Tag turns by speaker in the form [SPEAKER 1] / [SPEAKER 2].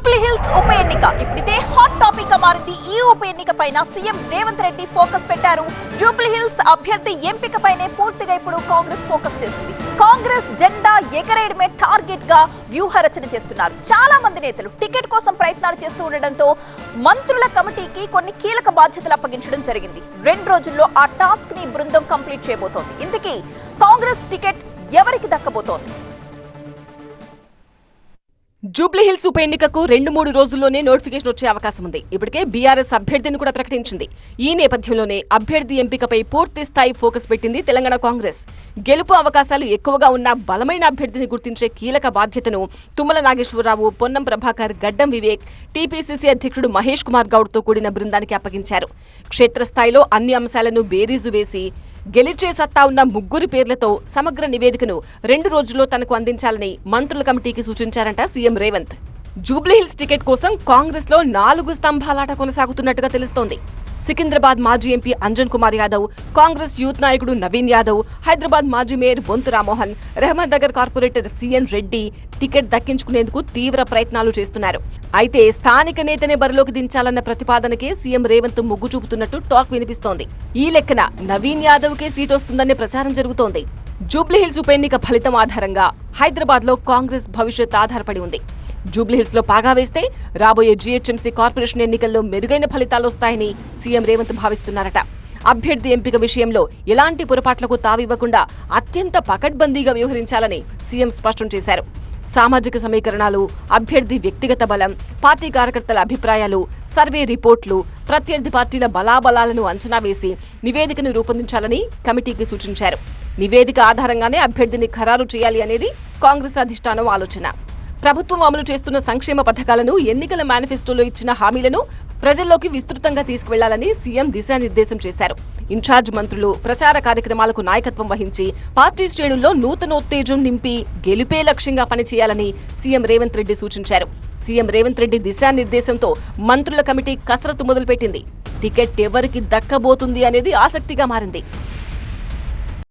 [SPEAKER 1] Jubilee hills ఉప ఎన్నిక ఇప్పుడితే hot topic గా మారింది. ఈ ఉప ఎన్నిక పైన సీఎం రేవంత్ రెడ్డి ఫోకస్ పెట్టారు. జూబ్లీ హిల్స్ అభ్యర్థి ఎంపిక పైనే పూర్తిగా ఇప్పుడు కాంగ్రెస్ ఫోకస్ చేసింది. కాంగ్రెస్ జెండా ఎగరేయడమే టార్గెట్ గా వ్యూహ రచన చేస్తున్నారు. చాలా మంది నేతలు టికెట్ కోసం ప్రయత్నాలు చేస్తూ ఉండడంతో మంత్రుల కమిటీకి కొన్ని కీలక బాధ్యతలు అప్పగించడం జరిగింది. 2 రోజుల్లో ఆ టాస్క్ ని బృందం కంప్లీట్ చేయబోతోంది. ఇందుకే కాంగ్రెస్ టికెట్ ఎవరికి దక్కబోతోంది?
[SPEAKER 2] జూబ్లీ హిల్స్ ఉప ఎన్నికకు 2-3 రోజుల్లోనే నోటిఫికేషన్ వచ్చే అవకాశం ఉంది. ఇప్పటికే బీఆర్ఎస్ అభ్యర్థిని కూడా ప్రకటించింది. ఈ నేపథ్యంలోనే అభ్యర్థి ఎంపికపై పూర్తి స్థాయి ఫోకస్ పెట్టింది తెలంగాణ కాంగ్రెస్. గెలుపు అవకాశాలు ఎక్కువగా ఉన్న బలమైన అభ్యర్థిని గుర్తించే కీలక బాధ్యతను తుమ్మల నాగేశ్వరరావు, పొన్నం ప్రభాకర్, గడ్డం వివేక్, టీపీసీసీ అధ్యక్షుడు మహేష్ కుమార్ గౌడ్ తో కూడిన బృందానికి అప్పగించారు. క్షేత్రస్థాయిలో అన్ని అంశాలను బేరీజు వేసి గెలిచే సత్తా ఉన్న 3 పేర్లతో సమగ్ర నివేదికను 2 రోజుల్లో తనకు అందించాలని మంత్రుల కమిటీకి సూచించారంట సీఎం రేవంత్. జూబ్లీ హిల్స్ టికెట్ కోసం కాంగ్రెస్ లో 4 స్తంభాలాట కొనసాగుతున్నట్టుగా తెలుస్తోంది. సికింద్రాబాద్ మాజీ ఎంపీ అంజన్ కుమార్ యాదవ్, కాంగ్రెస్ యూత్ నాయకుడు నవీన్ యాదవ్, హైదరాబాద్ మాజీ mayor Bonthu Rammohan, Rahmat Nagar corporator C N Reddy ticket దక్కించుకునేందుకు తీవ్ర ప్రయత్నాలు చేస్తున్నారు. అయితే స్థానిక నేతనే బరిలోకి దించాలన్న ప్రతిపాదనకే సీఎం రేవంత్ మొగ్గు చూపుతున్నట్టు టాక్ వినిపిస్తోంది. ఈ లెక్కన నవీన్ యాదవ్ కే సీట్ వస్తుందనే ప్రచారం జరుగుతోంది. జూబ్లీ హిల్స్ ఉప ఎన్నిక ఫలితం ఆధారంగా హైదరాబాద్ లో కాంగ్రెస్ భవిష్యత్ ఆధారపడి ఉంది. జూబ్లీహిల్స్ లో పాగా వేస్తే రాబోయే జీహెచ్ఎంసీ కార్పొరేషన్ ఎన్నికల్లో మెరుగైన ఫలితాలు వస్తాయని సీఎం రేవంత్ భావిస్తున్నారట. అభ్యర్థి ఎంపిక విషయంలో ఎలాంటి పొరపాట్లకు తావివ్వకుండా అత్యంత పకడ్బందీగా వ్యవహరించాలని సీఎం స్పష్టం చేశారు. సామాజిక సమీకరణాలు, అభ్యర్థి వ్యక్తిగత బలం, పార్టీ కార్యకర్తల అభిప్రాయాలు, సర్వే రిపోర్టులు, ప్రత్యర్థి పార్టీల బలాబలాలను అంచనా వేసి నివేదికను రూపొందించాలని కమిటీకి సూచించారు. నివేదిక ఆధారంగానే అభ్యర్థిని ఖరారు చేయాలి అనేది కాంగ్రెస్ అధిష్టానం ఆలోచన. ప్రభుత్వం అమలు చేస్తున్న సంక్షేమ పథకాలను, ఎన్నికల మేనిఫెస్టోలో ఇచ్చిన హామీలను ప్రజల్లోకి విస్తృతంగా తీసుకువెళ్లాలని సీఎం దిశానిర్దేశం చేశారు. ఇన్ఛార్జ్ మంత్రులు ప్రచార కార్యక్రమాలకు నాయకత్వం వహించి పార్టీ శ్రేణుల్లో నూతనోత్తేజం నింపి గెలిపే లక్ష్యంగా పనిచేయాలని సీఎం రేవంత్ రెడ్డి సూచించారు. సీఎం రేవంత్ రెడ్డి దిశానిర్దేశంతో మంత్రుల కమిటీ కసరత్తు మొదలుపెట్టింది. టికెట్ ఎవరికి దక్కబోతుంది అనేది ఆసక్తిగా మారింది.